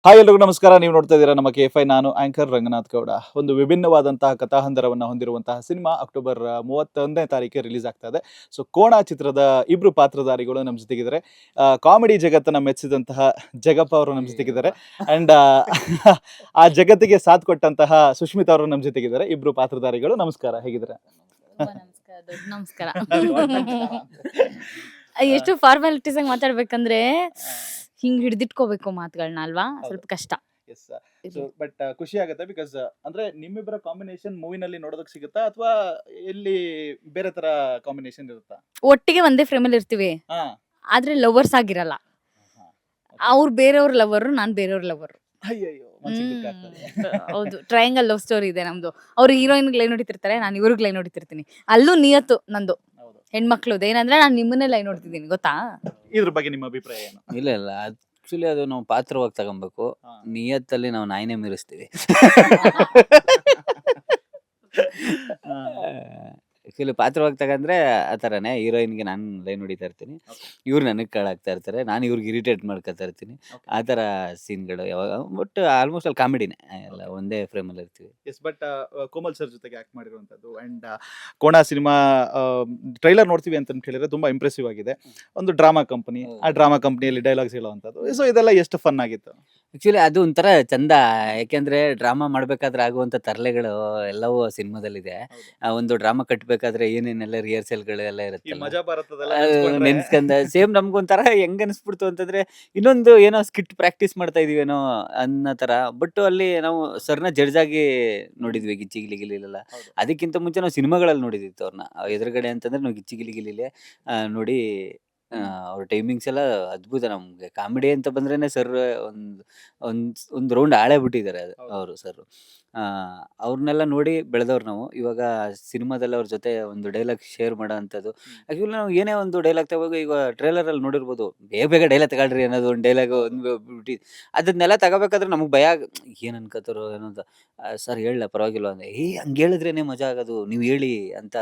Hi ಎಲ್ರಿಗೂ ನಮಸ್ಕಾರ. ನೀವು ನೋಡ್ತಾ ಇದ್ದೀರಾ ನಮ್ಮ KFI. ನಾನು ಆಂಕರ್ ರಂಗನಾಥ್ ಗೌಡ. ಒಂದು ವಿಭಿನ್ನವಾದಂತಹ ಕಥಾಹಂದರವನ್ನು ಹೊಂದಿರುವಂತಹ ಸಿನಿಮಾ ಅಕ್ಟೋಬರ್ 31ನೇ ತಾರೀಕಿಗೆ ರಿಲೀಸ್ ಆಗ್ತಾ ಇದೆ. ಸೊ ಕೋಣ ಚಿತ್ರದ ಇಬ್ರು ಪಾತ್ರಧಾರಿಗಳು ನಮ್ಮ ಜೊತೆಗಿದ್ದಾರೆ. ಕಾಮಿಡಿ ಜಗತ್ತನ್ನ ಮೆಚ್ಚಿದಂತಹ ಜಗಪ್ಪ ಅವರು ನಮ್ಮ ಜೊತೆಗಿದ್ದಾರೆ. ಅಂಡ್ ಆ ಜಗತ್ತಿಗೆ ಸಾಥ್ ಕೊಟ್ಟಂತಹ ಸುಷ್ಮಿತಾ ಅವರು ನಮ್ಮ ಜೊತೆಗಿದ್ದಾರೆ. ಇಬ್ರು ಪಾತ್ರಧಾರಿಗಳು. ನಮಸ್ಕಾರ, ಹೇಗಿದ್ದಾರೆ? ತುಂಬಾ ನಮಸ್ಕಾರ, ದೊಡ್ಡ ನಮಸ್ಕಾರ. ಎಷ್ಟು ಫಾರ್ಮಾಲಿಟೀಸ್ ಆಗಿ ಮಾತಾಡ್ಬೇಕಂದ್ರೆ ಹಿಂಗ್ ಹಿಡಿದಿಟ್ಕೋಬೇಕು ಮಾತುಗಳನ್ನ ಅಲ್ವಾ, ಸ್ವಲ್ಪ ಕಷ್ಟ. ಎಸ್. ಸೊ ಬಟ್ ಖುಷಿ ಆಗುತ್ತೆ ಬಿಕಾಸ್ ಅಂದ್ರೆ ನಿಮ್ಮಿಬ್ಬರ ಕಾಂಬಿನೇಷನ್ ಮೂವಿನಲ್ಲಿ ನೋಡೋದಕ್ಕೆ ಸಿಗುತ್ತಾ ಅಥವಾ ಎಲ್ಲಿ ಬೇರೆ ತರ ಕಾಂಬಿನೇಷನ್ ಇರುತ್ತಾ? ಒಟ್ಟಿಗೆ ಒಂದೇ ಫ್ರೇಮಲ್ಲಿ ಇರ್ತೀವಿ, ಹಾ. ಆದ್ರೆ ಲವರ್ಸ್ ಆಗಿರಲ್ಲ. ಅವ್ರು ಬೇರೆಯವ್ರ ಲವರು, ನಾನ್ ಬೇರೆಯವ್ರ ಲವರು. ಅಯ್ಯಯ್ಯೋ, ಮನ್ಸಿಗೆ ದುಃಖ ಆಗ್ತದೆ. ಹೌದು, ಟ್ರಯಾಂಗಲ್ ಲವ್ ಸ್ಟೋರಿ ಇದೆ ನಮ್ದು. ಅವ್ರು ಹೀರೋಯಿನ್ಗೆ ಲೈನ್ ಹೊಡಿತಿರ್ತಾರೆ, ನಾನು ಇವ್ರಿಗೆ ಲೈನ್ ಹೊಡಿತಿರ್ತೀನಿ. ಅಲ್ಲೂ ನಿಯತ್ತು ನಂದು, ಹೌದು. ಹೆಣ್ಮಕ್ಳದು ಏನಂದ್ರೆ ನಾನು ನಿಮ್ಮನ್ನೇ ಲೈನ್ ಹೊಡ್ತಿದ್ದೀನಿ, ಗೊತ್ತಾ? ಇದ್ರ ಬಗ್ಗೆ ನಿಮ್ಮ ಅಭಿಪ್ರಾಯ ಏನು? ಇಲ್ಲ ಇಲ್ಲ ಆಕ್ಚುಲಿ ಅದು ನಾವು ಪಾತ್ರವಾಗಿ ತಗೊಬೇಕು. ಹಾ. ನಿಯತ್ತಲ್ಲಿ ನಾವು ನಾಯಿನೇ ಮೀರಿಸ್ತೀವಿ. ಆಕ್ಚುಲಿ ಪಾತ್ರವಾಗಿ ತಗಂದ್ರೆ ಆ ಥರನೇ ಹೀರೋಯಿನ್ಗೆ ನಾನು ಲೈನ್ ಹೊಡಿತಾ ಇರ್ತೀನಿ, Okay. ಇವ್ರು ನನಗೆ ಕಾಳಾಗ್ತಾ ಇರ್ತಾರೆ, ನಾನು ಇವ್ರಿಗೆ ಇರಿಟೇಟ್ ಮಾಡ್ಕೊತಾ ಇರ್ತೀನಿ. Okay. ಆ ಥರ ಸೀನ್ಗಳು ಯಾವಾಗ ಬಟ್ ಆಲ್ಮೋಸ್ಟ್ ಅಲ್ಲಿ ಕಾಮಿಡಿನೇ ಎಲ್ಲ ಒಂದೇ ಫ್ರೇಮಲ್ಲಿ ಇರ್ತೀವಿ. ಎಸ್. ಬಟ್ ಕೋಮಲ್ ಸರ್ ಜೊತೆಗೆ ಆಕ್ಟ್ ಮಾಡಿರುವಂತದ್ದು ಅಂಡ್ ಕೋಣ ಸಿನಿಮಾ ಟ್ರೈಲರ್ ನೋಡ್ತೀವಿ ಅಂತ ಹೇಳಿದ್ರೆ ತುಂಬಾ ಇಂಪ್ರೆಸಿವ್ ಆಗಿದೆ. ಒಂದು ಡ್ರಾಮಾ ಕಂಪನಿ, ಆ ಡ್ರಾಮಾ ಕಂಪನಿಯಲ್ಲಿ ಡೈಲಾಗ್ಸ್ ಹೇಳುವಂಥದ್ದು. ಸೊ ಇದೆಲ್ಲ ಎಷ್ಟು ಫನ್ ಆಗಿತ್ತು? ಆಕ್ಚುಲಿ ಅದು ಒಂಥರ ಚಂದ, ಯಾಕೆಂದ್ರೆ ಡ್ರಾಮಾ ಮಾಡ್ಬೇಕಾದ್ರೆ ಆಗುವಂತ ತರಲೆಗಳು ಎಲ್ಲವೂ ಸಿನಿಮಾದಲ್ಲಿದೆ. ಒಂದು ಡ್ರಾಮಾ ಕಟ್ಬೇಕಾದ್ರೆ ಏನೇನೆಲ್ಲ ರಿಹರ್ಸಲ್ಗಳು ಎಲ್ಲ ಈ ಇರುತ್ತಲ್ಲ, ಮಜಾ ಭಾರತದಲ್ಲ ನೆನ್ಸ್ಕೊಂಡ ಸೇಮ್ ನಮ್ಗೊಂಥರ ಹೆಂಗ್ ಅನಿಸ್ಬಿಡ್ತು ಅಂತಂದ್ರೆ ಇನ್ನೊಂದು ಏನೋ ಸ್ಕಿಟ್ ಪ್ರಾಕ್ಟೀಸ್ ಮಾಡ್ತಾ ಇದೀವೇನೋ ಅನ್ನೋ ತರ. ಬಟ್ ಅಲ್ಲಿ ನಾವು ಸರ್ನ ಜಡ್ಜ್ ಆಗಿ ನೋಡಿದ್ವಿ, ಗಿಚ್ಚಿ ಗಿಲಿಗಿಲಿಲ್ಲ. ಹೌದು. ಅದಕ್ಕಿಂತ ಅದಕ್ಕಿಂತ ಮುಂಚೆ ನಾವು ಸಿನಿಮಾಗಳಲ್ಲಿ ನೋಡಿದಿತ್ತು ಅವ್ರನ್ನ ಎದುರುಗಡೆ ಅಂತಂದ್ರೆ ನಾವು ಗಿಚ್ಚಿ ಗಿಲಿಗಿಲಿಲೆ ನೋಡಿ. ಅವ್ರ ಟೈಮಿಂಗ್ಸ್ ಎಲ್ಲ ಅದ್ಭುತ. ನಮ್ಗೆ ಕಾಮಿಡಿ ಅಂತ ಬಂದ್ರೇನೆ ಸರ್ ಒಂದ್ ರೌಂಡ್ ಆಳೇ ಬಿಟ್ಟಿದ್ದಾರೆ ಹೌದು. ಅವರು ಸರ್. ಅವ್ರನ್ನೆಲ್ಲ ನೋಡಿ ಬೆಳೆದವ್ರು ನಾವು. ಇವಾಗ ಸಿನಿಮಾದಲ್ಲಿ ಅವ್ರ ಜೊತೆ ಒಂದು ಡೈಲಾಗ್ ಶೇರ್ ಮಾಡೋ ಅಂಥದ್ದು. ಆಕ್ಚುಲಿ ನಾವು ಏನೇ ಒಂದು ಡೈಲಾಗ್ ತಗೋಬೇಕು, ಈಗ ಟ್ರೇಲರ್ ಅಲ್ಲಿ ನೋಡಿರ್ಬೋದು, ಬೇಗ ಬೇಗ ಡೈಲಾಗ್ ತಗೊಳ್ರಿ ಅನ್ನೋದು ಒಂದು ಡೈಲಾಗ್ ಒಂದು ಬಿಟ್ಟು ಅದನ್ನೆಲ್ಲ ತಗೋಬೇಕಾದ್ರೆ ನಮ್ಗೆ ಭಯ ಏನ್ ಅನ್ಕೋತಾರೋ ಏನೋ ಅಂತ. ಸರ್ ಹೇಳಲ್ಲ ಪರವಾಗಿಲ್ಲ ಅಂದ್ರೆ, ಹಂಗೆ ಹೇಳಿದ್ರೇನೆ ಮಜಾ ಆಗೋದು, ನೀವು ಹೇಳಿ ಅಂತ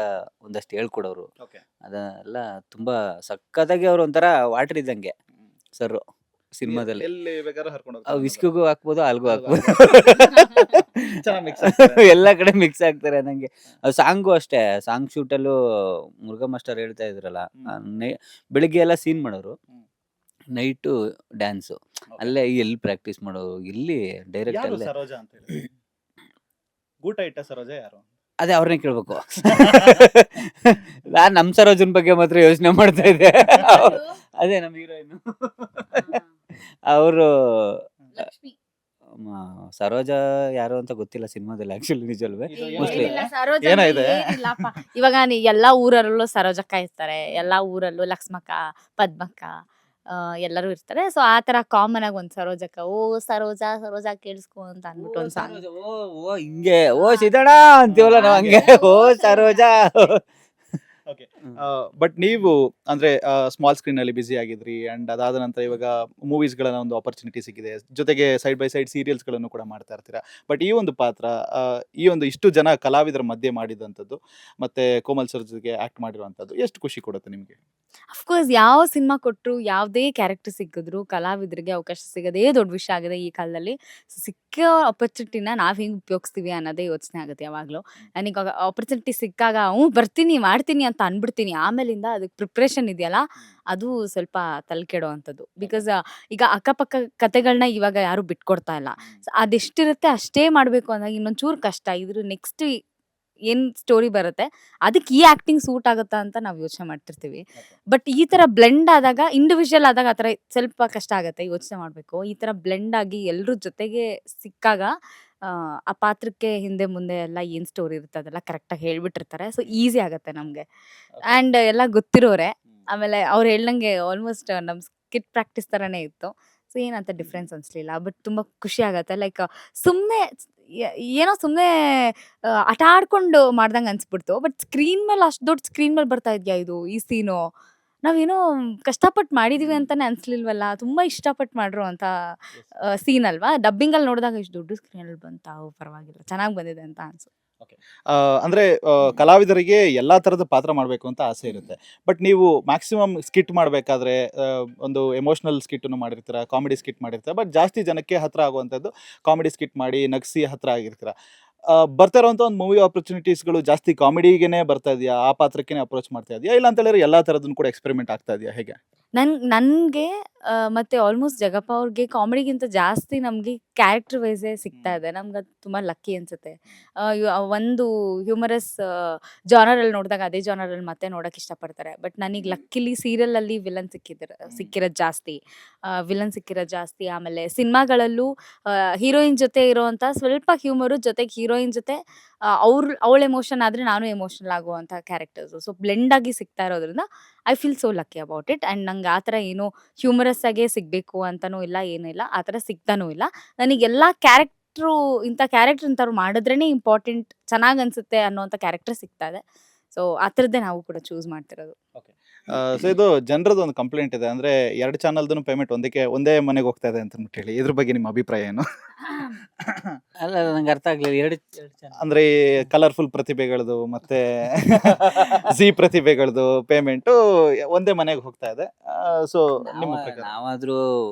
ಒಂದಷ್ಟು ಹೇಳ್ಕೊಡೋರು. Okay. ಅದೆಲ್ಲ ತುಂಬಾ ಸಕ್ಕತ್ತಾಗಿ ಅವ್ರು ಒಂಥರ ವಾಟರ್ ಇದ್ದಂಗೆ ಸರ್ ಸಿನಿಮಾದಲ್ಲಿ. ಎಲ್ಲಿ ಬೇಕಾದ್ರೂ ಹರ್ಕೊಂಡು ಹೋಗ್ತಾರೆ. ವಿಸ್ಕಿಗೂ ಹಾಕ್ಬೋದು, ಅಲ್ಗೂ ಹಾಕ್ಬೋದು. ಚೆನ್ನಾಗ್ mix ಆಗ್ತಾರೆ. ಎಲ್ಲ ಕಡೆ ಮಿಕ್ಸ್ ಆಗ್ತಾರೆ ನಂಗೆ. ಸಾಂಗು ಅಷ್ಟೇ, ಸಾಂಗ್ ಶೂಟಲ್ಲೂ ಮುರುಘಾ ಮಾಸ್ಟರ್ ಹೇಳ್ತಾ ಇದ್ರಲ್ಲ, ಬೆಳಿಗ್ಗೆ ಎಲ್ಲ ಸೀನ್ ಮಾಡೋರು, ಹ್ಮ್. Night dance Okay. ಅಲ್ಲೇ ಎಲ್ಲಿ ಪ್ರಾಕ್ಟೀಸ್ ಮಾಡೋರು, ಇಲ್ಲಿ ಡೈರೆಕ್ಟ್ ಯಾರು ಅಲ್ಲೇ. ಸರೋಜಾ ಅಂತ ಹೇಳಿ? ಗೂಟ ಇಟ್ಟ ಸರೋಜಾ ಯಾರು? ಅದೇ ಅವ್ರನ್ನೇ ಕೇಳ್ಬೇಕು. ನಾನ್ ನಮ್ ಸರೋಜನ್ ಬಗ್ಗೆ ಮಾತ್ರ ಯೋಚನೆ ಮಾಡ್ತಾ ಇದ್ದೆ. ಅದೇ ನಮ್ ಹೀರೋಯಿನ್ ಅವರು. ಲಕ್ಷ್ಮಿ. ಸರೋಜಾ ಯಾರು ಅಂತ ಗೊತ್ತಿಲ್ಲ ಸಿನಿಮಾದಲ್ಲಿ ಆಕ್ಚುಲಿ, ನಿಜಲ್ವೇ? ಇದು Mostly. ಏನಿಲ್ಲ, ಸರೋಜ ಏನಾಗಿದೆ? ಏನಿಲ್ಲಪ್ಪ. ಇವಾಗ ಎಲ್ಲಾ ಊರಲ್ಲೂ ಸರೋಜಕ್ಕ ಇರ್ತಾರೆ, ಎಲ್ಲಾ ಊರಲ್ಲೂ ಲಕ್ಷ್ಮಕ್ಕ, ಪದ್ಮಕ್ಕ, ಎಲ್ಲರೂ ಇರ್ತಾರೆ. ಸೊ ಆ ತರ ಕಾಮನ್ ಆಗಿ ಒಂದ್ ಸರೋಜಕ್ಕ, ಓ ಸರೋಜಾ ಸರೋಜಾ ಕೇಳಿಸ್ಕೊ ಅಂತ ಅಂದ್ಬಿಟ್ಟು ಒಂದ್ ಸಾಂಗ್. ಓ ಹಿಂಗೆ, ಓ ಸಿದಣ ಅಂತೀವಲ್ಲ ನಾವು, ಹಂಗೆ ಓ ಸರೋಜಾ. ಓಕೆ. ಬಟ್ ನೀವು ಅಂದ್ರೆ ಸ್ಮಾಲ್ ಸ್ಕ್ರೀನ್ ಅಲ್ಲಿ ಬಿಸಿ ಆಗಿದ್ರಿ ಅಂಡ್ ಅದಾದ ನಂತರ ಇವಾಗ ಮೂವೀಸ್ ಗಳನ್ನ ಒಂದು ಆಪರ್ಚುನಿಟಿ ಸಿಕ್ಕಿದೆ, ಜೊತೆಗೆ ಸೈಡ್ ಬೈ ಸೈಡ್ ಸೀರಿಯಲ್ಸ್ ಗಳನ್ನು ಕೂಡ ಮಾಡ್ತಾ ಇರ್ತೀರಾ. ಬಟ್ ಈ ಒಂದು ಪಾತ್ರ ಈ ಒಂದು ಇಷ್ಟು ಜನ ಕಲಾವಿದರ ಮಧ್ಯೆ ಮಾಡಿದಂಥದ್ದು ಮತ್ತೆ ಕೋಮಲ್ ಸರ್ ಜೊತೆಗೆ ಆಕ್ಟ್ ಮಾಡಿರುವಂತದ್ದು ಎಷ್ಟು ಖುಷಿ ಕೊಡುತ್ತೆ ನಿಮ್ಗೆ? ಅಫ್ಕೋರ್ಸ್ ಯಾವ ಸಿನಿಮಾ ಕೊಟ್ಟರು, ಯಾವುದೇ ಕ್ಯಾರೆಕ್ಟರ್ ಸಿಕ್ಕಿದ್ರು ಕಲಾವಿದರಿಗೆ ಅವಕಾಶ ಸಿಗೋದೇ ದೊಡ್ಡ ವಿಷಯ ಆಗಿದೆ ಈ ಕಾಲದಲ್ಲಿ. ಸಿಕ್ಕ ಆಪರ್ಚುನಿಟಿನ ನಾವು ಹೆಂಗೆ ಉಪಯೋಗಿಸ್ತೀವಿ ಅನ್ನೋದೇ ಯೋಚನೆ ಆಗುತ್ತೆ ಯಾವಾಗಲೂ. ನನಗೆ ಆಪರ್ಚುನಿಟಿ ಸಿಕ್ಕಾಗ ಬರ್ತೀನಿ ಮಾಡ್ತೀನಿ ಅಂತ ಅಂದ್ಬಿಡ್ತೀನಿ, ಆಮೇಲಿಂದ ಅದಕ್ಕೆ ಪ್ರಿಪ್ರೇಷನ್ ಇದೆಯಲ್ಲ ಅದು ಸ್ವಲ್ಪ ತಲೆ ಕೆಡುವಂಥದ್ದು. ಬಿಕಾಸ್ ಈಗ ಅಕ್ಕಪಕ್ಕ ಕತೆಗಳನ್ನ ಇವಾಗ ಯಾರು ಬಿಟ್ಕೊಡ್ತಾ ಇಲ್ಲ. ಅದೆಷ್ಟಿರುತ್ತೆ ಅಷ್ಟೇ ಮಾಡಬೇಕು ಅಂದಾಗ ಇನ್ನೊಂಚೂರು ಕಷ್ಟ. ಇದ್ರ ನೆಕ್ಸ್ಟ್ ಏನ್ ಸ್ಟೋರಿ ಬರುತ್ತೆ ಅದಕ್ಕೆ ಈ ಆಕ್ಟಿಂಗ್ ಸೂಟ್ ಆಗುತ್ತಾ ಅಂತ ನಾವು ಯೋಚನೆ ಮಾಡ್ತಿರ್ತೀವಿ. ಬಟ್ ಈ ತರ ಬ್ಲೆಂಡ್ ಆದಾಗ, ಇಂಡಿವಿಜುವಲ್ ಆದಾಗ ಆ ಥರ ಸ್ವಲ್ಪ ಕಷ್ಟ ಆಗುತ್ತೆ, ಯೋಚನೆ ಮಾಡಬೇಕು. ಈ ತರ ಬ್ಲೆಂಡ್ ಆಗಿ ಎಲ್ಲರೂ ಜೊತೆಗೆ ಸಿಕ್ಕಾಗ ಆ ಪಾತ್ರಕ್ಕೆ ಹಿಂದೆ ಮುಂದೆ ಎಲ್ಲ ಏನು ಸ್ಟೋರಿ ಇರುತ್ತೆ ಅದೆಲ್ಲ ಕರೆಕ್ಟಾಗಿ ಹೇಳ್ಬಿಟ್ಟಿರ್ತಾರೆ. ಸೊ ಈಸಿ ಆಗುತ್ತೆ ನಮಗೆ. ಆ್ಯಂಡ್ ಎಲ್ಲ ಗೊತ್ತಿರೋರೆ. ಆಮೇಲೆ ಅವ್ರು ಹೇಳ್ದಂಗೆ ಆಲ್ಮೋಸ್ಟ್ ನಮ್ಮ ಸ್ಕಿಟ್ ಪ್ರಾಕ್ಟೀಸ್ ಥರನೇ ಇತ್ತು. ಸೊ ಏನಂತ ಡಿಫ್ರೆನ್ಸ್ ಅನಿಸ್ಲಿಲ್ಲ. ಬಟ್ ತುಂಬ ಖುಷಿ ಆಗುತ್ತೆ. ಲೈಕ್ ಸುಮ್ಮನೆ ಏನೋ ಸುಮ್ಮನೆ ಆಟ ಆಡ್ಕೊಂಡು ಮಾಡ್ದಂಗೆ ಅನ್ಸ್ಬಿಡ್ತು. ಬಟ್ ಸ್ಕ್ರೀನ್ ಮೇಲೆ ಅಷ್ಟು ದೊಡ್ಡ ಸ್ಕ್ರೀನ್ ಮೇಲೆ ಬರ್ತಾ ಇದೆಯಾ ಇದು ಈ ಸೀನು, ನಾವೇನೋ ಕಷ್ಟಪಟ್ಟು ಮಾಡಿದೀವಿ ಅಂತಾನೆ ಅನ್ಸ್ಲಿಲ್ವಲ್ಲ, ತುಂಬಾ ಇಷ್ಟಪಟ್ಟು ಮಾಡಿರೋ ಅಂತ ಸೀನ್ ಅಲ್ವಾ. ಡಬ್ಬಿಂಗಲ್ಲಿ ನೋಡಿದಾಗ ಇಷ್ಟು ದೊಡ್ಡ ಸ್ಕ್ರೀನಲ್ಲಿ ಬಂತಾ, ಪರವಾಗಿಲ್ಲ ಚೆನ್ನಾಗಿ ಬಂದಿದೆ ಅಂತ ಅನ್ಸು. ಅಂದ್ರೆ ಕಲಾವಿದರಿಗೆ ಎಲ್ಲಾ ತರದ ಪಾತ್ರ ಮಾಡ್ಬೇಕು ಅಂತ ಆಸೆ ಇರುತ್ತೆ. ಬಟ್ ನೀವು ಮ್ಯಾಕ್ಸಿಮಮ್ ಸ್ಕಿಟ್ ಮಾಡ್ಬೇಕಾದ್ರೆ ಒಂದು ಎಮೋಷನಲ್ ಸ್ಕಿಟ್ ಅನ್ನು ಮಾಡಿರ್ತೀರಾ, ಕಾಮಿಡಿ ಸ್ಕಿಟ್ ಮಾಡಿರ್ತೀರಾ. ಬಟ್ ಜಾಸ್ತಿ ಜನಕ್ಕೆ ಹತ್ರ ಆಗುವಂತದ್ದು ಕಾಮಿಡಿ ಸ್ಕಿಟ್ ಮಾಡಿ ನಗ್ಸಿ ಹತ್ರ ಆಗಿರ್ತೀರಾ. ಬರ್ತಾ ಇರುವಂತ ಒಂದು ಮೂವಿ ಆಪರ್ಚುನಿಟೀಸ್ಗಳು ಜಾಸ್ತಿ ಕಾಮಿಡಿಗೆನೆ ಬರ್ತಾ ಇದೆಯಾ? ಆ ಪಾತ್ರಕ್ಕೆನೆ ಅಪ್ರೋಚ್ ಮಾಡ್ತಾ ಇದೆಯಾ? ಇಲ್ಲ ಅಂತ ಹೇಳಿದ್ರೆ ಎಲ್ಲಾ ತರದನ್ನು ಕೂಡ ಎಕ್ಸ್ಪೆರಿಮೆಂಟ್ ಆಗ್ತಾ ಇದೆಯಾ? ಹೇಗೆ? ನನ್ಗೆ ಮತ್ತೆ ಆಲ್ಮೋಸ್ಟ್ ಜಗಪ್ಪ ಅವ್ರಿಗೆ ಕಾಮಿಡಿಗಿಂತ ಜಾಸ್ತಿ ನಮ್ಗೆ ಕ್ಯಾರೆಕ್ಟರ್ ವೈಸೇ ಸಿಗ್ತಾ ಇದೆ. ನಮ್ಗದು ತುಂಬಾ ಲಕ್ಕಿ ಅನ್ಸುತ್ತೆ. ಒಂದು ಹ್ಯೂಮರಸ್ ಜಾನರಲ್ಲಿ ನೋಡಿದಾಗ ಅದೇ ಜಾನರಲ್ಲಿ ಮತ್ತೆ ನೋಡಕ್ ಇಷ್ಟಪಡ್ತಾರೆ. ಬಟ್ ನನಗೆ ಲಕ್ಕಿಲಿ ಸೀರಿಯಲಲ್ಲಿ ಸಿಕ್ಕಿರೋದು ಜಾಸ್ತಿ. ವಿಲನ್ ಸಿಕ್ಕಿರೋದು ಜಾಸ್ತಿ. ಆಮೇಲೆ ಸಿನಿಮಾಗಳಲ್ಲೂ ಹೀರೋಯಿನ್ ಜೊತೆ ಇರೋವಂಥ ಸ್ವಲ್ಪ ಹ್ಯೂಮರು ಜೊತೆಗೆ ಹೀರೋಯಿನ್ ಜೊತೆ ಅವಳ ಎಮೋಷನ್ ಆದರೆ ನಾನು ಎಮೋಷನಲ್ ಆಗುವಂಥ ಕ್ಯಾರೆಕ್ಟರ್ಸು. ಸೊ ಬ್ಲೆಂಡ್ ಆಗಿ ಸಿಗ್ತಾ ಇರೋದ್ರಿಂದ I feel so lucky about it. And ನಂಗೆ ಆ ಥರ ಏನೋ ಹ್ಯೂಮರಸ್ ಆಗೇ ಸಿಗಬೇಕು ಅಂತನೂ ಇಲ್ಲ, ಏನೂ ಇಲ್ಲ. ಆ ಥರ ಸಿಗ್ತಾನೂ ಇಲ್ಲ. ನನಗೆಲ್ಲ ಇಂಥ ಕ್ಯಾರೆಕ್ಟರ್ ಇಂಥವ್ರು ಮಾಡಿದ್ರೇ ಇಂಪಾರ್ಟೆಂಟ್, ಚೆನ್ನಾಗಿ ಅನ್ಸುತ್ತೆ ಅನ್ನೋಂಥ ಕ್ಯಾರೆಕ್ಟರ್ ಸಿಗ್ತಾ ಇದೆ. ಸೊ ಆ ಥರದ್ದೇ ನಾವು ಕೂಡ ಚೂಸ್ ಮಾಡ್ತಿರೋದು. ಸೊ ಇದು ಜನರದ್ದು ಒಂದು ಕಂಪ್ಲೇಂಟ್ ಇದೆ. ಅಂದ್ರೆ 2 ಚಾನಲ್ದು ಪೇಮೆಂಟ್ ಒಂದೇ ಮನೆಗೆ ಹೋಗ್ತಾ ಇದೆ ಅಂತ ಹೇಳಿ. ಇದ್ರ ಬಗ್ಗೆ ನಿಮ್ಮ ಅಭಿಪ್ರಾಯ ಏನು? ಅಲ್ಲ ನಂಗೆ ಅರ್ಥ ಆಗ್ಲಿಲ್ಲ. ಎರಡು ಅಂದ್ರೆ ಕಲರ್ಫುಲ್ ಪ್ರತಿಭೆಗಳದು ಮತ್ತೆ ಜಿ ಪ್ರತಿಭೆಗಳದು ಪೇಮೆಂಟ್ ಒಂದೇ ಮನೆಗೆ ಹೋಗ್ತಾ ಇದೆ. ಸೊ ನಿಮ್ಮ ಪ್ರಕಾರ ನಾವಾದ್ರೂ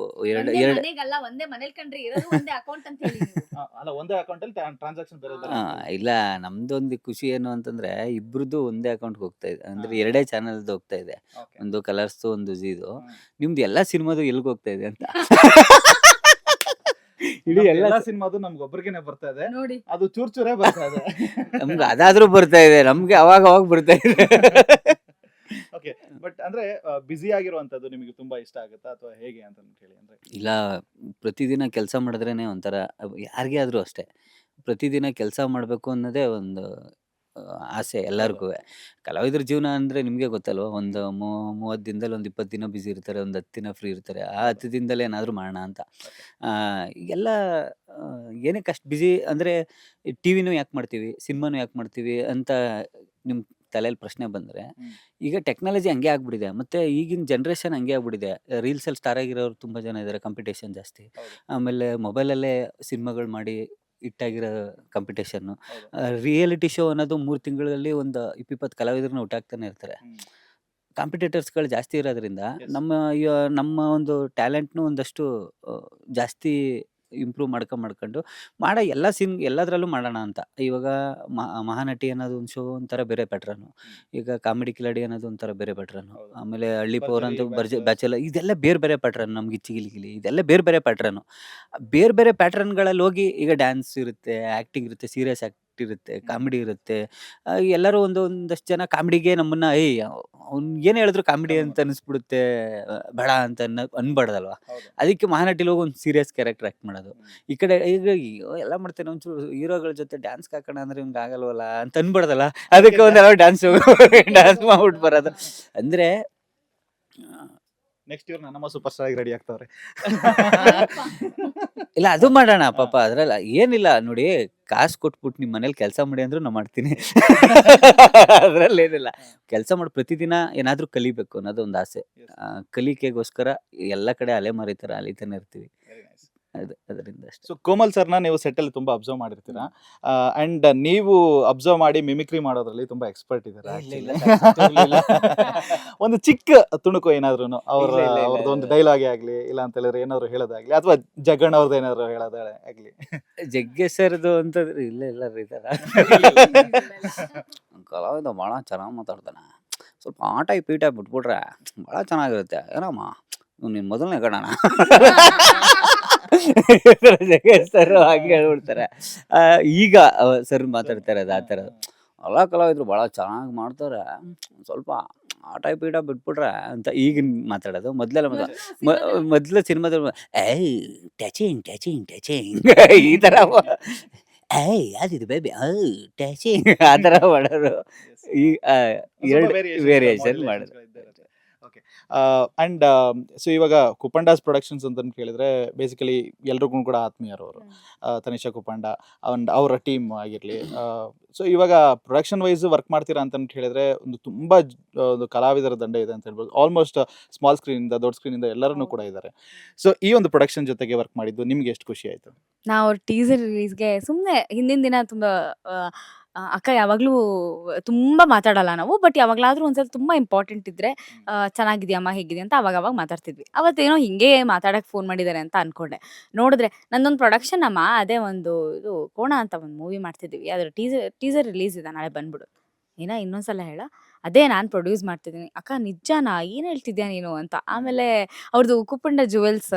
ಎರಡು ಒಂದೇ ಎರಡು ಮನೆಗಲ್ಲ, ಒಂದೇ ಮನೇಲಿ ಕಂಡ್ರೆ ಇರೋದು ಒಂದೇ ಅಕೌಂಟ್ ಅಂತ ಹೇಳಿ ನೀವು. ಅಲ್ಲ, ಒಂದೇ ಅಕೌಂಟ್ ಅಲ್ಲಿ ಟ್ರಾನ್ಸಾಕ್ಷನ್ ಬೇರೆ ಬೇರೆ ಆ, ಇಲ್ಲ ನಮ್ದೊಂದು ಖುಷಿ ಏನು ಅಂತಂದ್ರೆ ಇಬ್ರದ್ದು ಒಂದೇ ಅಕೌಂಟ್ ಹೋಗ್ತಾ ಇದೆ. ಅಂದ್ರೆ ಎರಡೇ ಚಾನಲ್ ಹೋಗ್ತಾ ಇದೆ. Okay. ಒಂದು ಕಲರ್ಸ್ ಒಂದು ಝೀದು. ನಿಮ್ದು ಎಲ್ಲಾ ಸಿನಿಮಾದು ಎಲ್ಗ್ ಹೋಗ್ತಾ ಇದೆ ಅಂತ ಇಡೀ ಎಲ್ಲ ಎಲ್ಲಾ ಸಿನಿಮಾದು ನಮ್ಗೆ ಒಬ್ರಿಗೇನೆ ಬರ್ತಾ ಇದೆ. ನೋಡಿ ಅದು ಚೂರೇ ಬರ್ತಾ ಇದೆ. ನಮ್ಗೆ ಅದಾದ್ರೂ ಬರ್ತಾ ಇದೆ, ನಮ್ಗೆ ಅವಾಗ ಬರ್ತಾ ಇದೆ. ಓಕೆ, ಬಟ್ ಅಂದ್ರೆ ಬಿಸಿ ಆಗಿರುವಂತದ್ದು ನಿಮಗೆ ತುಂಬಾ ಇಷ್ಟ ಆಗುತ್ತಾ ಅಥವಾ ಹೇಗೆ ಅಂತ ಹೇಳಿ? ಅಂದ್ರೆ ಇಲ್ಲ, ಪ್ರತಿದಿನ ಕೆಲಸ ಮಾಡಿದ್ರೇನೆ ಒಂಥರ ಯಾರಿಗೇ ಆದ್ರೂ ಅಷ್ಟೇ. ಪ್ರತಿದಿನ ಕೆಲಸ ಮಾಡಬೇಕು ಅನ್ನೋದೇ ಒಂದು ಆಸೆ ಎಲ್ಲರಿಗೂ. ಕಲಾವಿದ್ರ ಜೀವನ ಅಂದ್ರೆ ನಿಮ್ಗೆ ಗೊತ್ತಲ್ವಾ, ಒಂದು 30 ದಿನದಲ್ಲಿ ಒಂದು 20 ದಿನ ಬಿಸಿ ಇರ್ತಾರೆ, ಒಂದು 10 ದಿನ ಫ್ರೀ ಇರ್ತಾರೆ. ಆ 10 ದಿನದಲ್ಲಿ ಏನಾದ್ರು ಮಾಡೋಣ ಅಂತ. ಈಗೆಲ್ಲ ಏನಕ್ಕೆ ಅಷ್ಟು ಬಿಸಿ ಅಂದ್ರೆ ಟಿವಿನೂ ಯಾಕೆ ಮಾಡ್ತೀವಿ, ಸಿನಿಮಾನು ಯಾಕೆ ಮಾಡ್ತೀವಿ ಅಂತ ನಿಮ್ ತಲೆಯಲ್ಲಿ ಪ್ರಶ್ನೆ ಬಂದ್ರೆ, ಈಗ ಟೆಕ್ನಾಲಜಿ ಹಂಗೆ ಆಗ್ಬಿಟ್ಟಿದೆ. ಮತ್ತೆ ಈಗಿನ ಜನರೇಷನ್ ಹಂಗೆ ಆಗ್ಬಿಟ್ಟಿದೆ. ರೀಲ್ಸ್ ಅಲ್ಲಿ ಸ್ಟಾರ್ ಆಗಿರೋರು ತುಂಬಾ ಜನ ಇದ್ದಾರೆ, ಕಾಂಪಿಟೇಷನ್ ಜಾಸ್ತಿ. ಹೌದು. ಆಮೇಲೆ ಮೊಬೈಲಲ್ಲೇ ಸಿನಿಮಾಗಳು ಮಾಡಿ ಹಿಟ್ಟಾಗಿರೋ ಕಾಂಪಿಟೇಷನ್ನು. ಹೌದು. ರಿಯಾಲಿಟಿ ಶೋ ಅನ್ನೋದು 3 ತಿಂಗಳಲ್ಲಿ ಒಂದು 20 ಕಲಾವಿದರನ್ನ ಹುಟ್ಟಾಕ್ತಾನೆ ಇರ್ತಾರೆ. ಕಾಂಪಿಟೇಟರ್ಸ್ಗಳು ಜಾಸ್ತಿ ಇರೋದ್ರಿಂದ Yes. ನಮ್ಮ ಒಂದು ಟ್ಯಾಲೆಂಟ್ನು ಒಂದಷ್ಟು ಜಾಸ್ತಿ ಇಂಪ್ರೂವ್ ಮಾಡ್ಕೊಂಡು ಮಾಡೋ ಎಲ್ಲದರಲ್ಲೂ ಮಾಡೋಣ ಅಂತ. ಇವಾಗ ಮಹಾನಟಿ ಅನ್ನೋದು ಒಂದು ಶೋ ಒಂಥರ ಬೇರೆ ಪ್ಯಾಟ್ರನ್ನು. ಈಗ ಕಾಮಿಡಿ ಕಿಲಾಡಿ ಅನ್ನೋದು ಒಂಥರ ಬೇರೆ ಪ್ಯಾಟ್ರನ್ನು. ಹೌದು. ಆಮೇಲೆ ಹಳ್ಳಿ ಪವರ್ ಅಂತ ಭರ್ಜರಿ, ಬ್ಯಾಚುಲರ್, ಇದೆಲ್ಲ ಬೇರೆ ಪ್ಯಾಟ್ರನ್. ನಮ್ಗೆ ಗಿಲಿ ಇದೆಲ್ಲ ಬೇರೆ ಪ್ಯಾಟ್ರನ್ನು. ಬೇರೆ ಪ್ಯಾಟ್ರನ್ಗಳಲ್ಲಿ ಹೋಗಿ ಈಗ ಡ್ಯಾನ್ಸ್ ಇರುತ್ತೆ, ಆ್ಯಕ್ಟಿಂಗ್ ಇರುತ್ತೆ, ಸೀರಿಯಸ್ ಆ್ಯಕ್ಟ್ ಇರುತ್ತೆ, ಕಾಮಿಡಿ ಇರುತ್ತೆ. ಎಲ್ಲರೂ ಒಂದಷ್ಟು ಜನ ಕಾಮಿಡಿಗೆ ನಮ್ಮನ್ನ ಅವ್ನು ಏನು ಹೇಳಿದ್ರು ಕಾಮಿಡಿ ಅಂತ ಅನಿಸ್ಬಿಡುತ್ತೆ, ಬೇಡ ಅಂತ ಅನ್ಬಾರ್ದಲ್ವಾ. ಹೌದು. ಅದಕ್ಕೆ ಮಹಾನಟಿಲಿ ಹೋಗಿ ಒಂದು ಸೀರಿಯಸ್ ಕ್ಯಾರೆಕ್ಟರ್ ಆ್ಯಕ್ಟ್ ಮಾಡೋದು. ಈ ಕಡೆ ಈಗ ಎಲ್ಲ ಮಾಡ್ತೇನೆ, ಒಂಚೂರು ಹೀರೋಗಳ ಜೊತೆ ಡ್ಯಾನ್ಸ್ ಹಾಕೋಣ ಅಂದ್ರೆ ಇವ್ನಿಗೆ ಆಗಲ್ವಲ್ಲ ಅಂತ ಅನ್ಬಾರ್ದಲ್ಲ. ಅದಕ್ಕೆ ಒಂದೆಲ್ಲ ಡ್ಯಾನ್ಸ್ ಮಾಡ್ಬಿಟ್ಟು ಬರೋದು. ಅಂದ್ರೆ ನೆಕ್ಸ್ಟ್ ಇಯರ್ ನಮ್ಮ ಸೂಪರ್ ಸ್ಟಾರ್ ಆಗಿ ರೆಡಿ ಆಗ್ತಾವ್ರೆ. ಇಲ್ಲ, ಅದು ಮಾಡೋಣ ಪಾಪ. ಅದ್ರಲ್ಲ ಏನಿಲ್ಲ ನೋಡಿ, ಕಾಸು ಕೊಟ್ಬಿಟ್ಟು ನಿಮ್ಮ ಮನೇಲಿ ಕೆಲಸ ಮಾಡಿ ಅಂದ್ರೂ ನಾ ಮಾಡ್ತೀನಿ. ಅದ್ರಲ್ಲಿ ಏನಿಲ್ಲ. ಕೆಲಸ ಮಾಡಿ ಪ್ರತಿದಿನ ಏನಾದ್ರೂ ಕಲಿಬೇಕು ಅನ್ನೋದು ಒಂದು ಆಸೆ. ಕಲಿಕೆಗೋಸ್ಕರ ಎಲ್ಲ ಕಡೆ ಅಲೆಮಾರಿ ಥರ ಅಲಿತಾನೆ ಇರ್ತೀವಿ. ಅದರಿಂದ ಅಷ್ಟೇ. ಸೊ ಕೋಮಲ್ ಸರ್ನ ನೀವು ಸೆಟ್ ಅಲ್ಲಿ ತುಂಬಾ ಅಬ್ಸರ್ವ್ ಮಾಡಿರ್ತೀರಾ. ಅಂಡ್ ನೀವು ಅಬ್ಸರ್ವ್ ಮಾಡಿ ಮಿಮಿಕ್ರಿ ಮಾಡೋದ್ರಲ್ಲಿ ತುಂಬಾ ಎಕ್ಸ್ಪರ್ಟ್ ಇದ್ದಾರೆ. ಒಂದು ಚಿಕ್ಕ ತುಣುಕು ಏನಾದ್ರು ಅವ್ರದ್ದು ಒಂದು ಡೈಲಾಗ್ ಆಗ್ಲಿ, ಇಲ್ಲ ಅಂತ ಹೇಳಿದ್ರೆ ಏನಾದ್ರು ಹೇಳೋದಾಗ್ಲಿ, ಅಥವಾ ಜಗಣ್ ಅವ್ರದ್ದು ಏನಾದ್ರು ಹೇಳೋದಾಗ್ಲಿ ಆಗ್ಲಿ. ಜಗ್ಗೆ ಸರ್ದು ಅಂತಂದ್ರೆ ಇಲ್ಲ ರೀ ತರ ಕಲಾವಿದ ಭಾಳ ಚೆನ್ನಾಗಿ ಮಾತಾಡ್ತಾನೆ. ಸ್ವಲ್ಪ ಆಟ ಪೀಟ ಬಿಟ್ಬಿಟ್ರೆ ಭಾಳ ಚೆನ್ನಾಗಿರುತ್ತೆ. ಏನಮ್ಮ ನಿನ್ ಮೊದಲನೇ ಗಣನ ಸರ್ ಹಂಗೆ ಹೇಳ್ಬಿಡ್ತಾರೆ. ಈಗ ಸರ್ ಮಾತಾಡ್ತಾರೆ ಆ ಥರ. ಎಲ್ಲ ಕಲಾವಿದ್ರು ಭಾಳ ಚೆನ್ನಾಗಿ ಮಾಡ್ತಾರೆ, ಸ್ವಲ್ಪ ಆಟ ಪೀಟ ಬಿಟ್ಬಿಟ್ರೆ ಅಂತ ಈಗಿನ ಮಾತಾಡೋದು. ಮೊದಲು ಸಿನಿಮಾದಲ್ಲಿ ಟಚಿಂಗ್ ಈ ಥರ ಯಾವ್ದಿದು ಬೇಬಿ ಟಚಿಂಗ್ ಆ ಥರ ಮಾಡೋರು. ಈ ಎರಡು ವೇರಿಯೇಷನ್ ಮಾಡೋದು. ಓಕೆ. ಅಂಡ್ ಸೊ ಇವಾಗ ಕುಪಂಡಾಸ್ ಪ್ರೊಡಕ್ಷನ್ಸ್ ಅಂತ ಕೇಳಿದ್ರೆ ಬೇಸಿಕಲಿ ಎಲ್ರಿಗೂ ಕೂಡ ಆತ್ಮೀಯರು ಅವರು. ತನಿಷಾ ಕುಪಂಡ ಅಂಡ್ ಅವರ ಟೀಮ್ ಆಗಿರಲಿ. ಸೊ ಇವಾಗ ಪ್ರೊಡಕ್ಷನ್ ವೈಸ್ ವರ್ಕ್ ಮಾಡ್ತೀರಾ ಅಂತ ಹೇಳಿದ್ರೆ ಒಂದು ತುಂಬಾ ಒಂದು ಕಲಾವಿದರ ದಂಡೆ ಇದೆ ಅಂತ ಹೇಳ್ಬೋದು. ಆಲ್ಮೋಸ್ಟ್ ಸ್ಮಾಲ್ ಸ್ಕ್ರೀನಿಂದ ದೊಡ್ಡ ಸ್ಕ್ರೀನಿಂದ ಎಲ್ಲರೂ ಕೂಡ ಇದ್ದಾರೆ. ಸೊ ಈ ಒಂದು ಪ್ರೊಡಕ್ಷನ್ ಜೊತೆಗೆ ವರ್ಕ್ ಮಾಡಿದ್ದು ನಿಮ್ಗೆ ಎಷ್ಟು ಖುಷಿ ಆಯ್ತು? ನಾವು ಟೀಸರ್ ರಿಲೀಸ್ಗೆ ಸುಮ್ಮನೆ ಹಿಂದಿನ ದಿನ ತುಂಬ ಅಕ್ಕ ಯಾವಾಗ್ಲೂ ತುಂಬಾ ಮಾತಾಡಲ್ಲ ನಾವು. ಬಟ್ ಯಾವಾಗ್ಲಾದ್ರೂ ಒಂದ್ಸಲ ತುಂಬಾ ಇಂಪಾರ್ಟೆಂಟ್ ಇದ್ರೆ ಚೆನ್ನಾಗಿದ್ಯಮ್ಮ ಹೇಗಿದ್ಯಾ ಅಂತ ಅವಾಗ ಮಾತಾಡ್ತಿದ್ವಿ. ಅವತ್ತೇನೋ ಹಿಂಗೆ ಮಾತಾಡಕ್ ಫೋನ್ ಮಾಡಿದ್ದಾರೆ ಅಂತ ಅನ್ಕೊಂಡೆ. ನೋಡಿದ್ರೆ ನಂದೊಂದು ಪ್ರೊಡಕ್ಷನ್ ಅಮ್ಮ ಅದೇ ಒಂದು ಇದು ಕೋಣ ಅಂತ ಒಂದು ಮೂವಿ ಮಾಡ್ತಿದ್ದೀವಿ. ಅದ್ರ ಟೀಸರ್ ರಿಲೀಸ್ ಇದೆ ನಾಳೆ ಬಂದ್ಬಿಡು. ಇನ್ನೊಂದ್ಸಲ ಹೇಳ? ಅದೇ ನಾನ್ ಪ್ರೊಡ್ಯೂಸ್ ಮಾಡ್ತಿದ್ದೀನಿ. ಅಕ್ಕ ನಿಜಾನಾ? ಏನ್ ಹೇಳ್ತಿದ್ಯಾ ನೀನು ಅಂತ. ಆಮೇಲೆ ಅವ್ರದ್ದು ಕುಪ್ಪಂಡ ಜುವೆಲ್ಸ್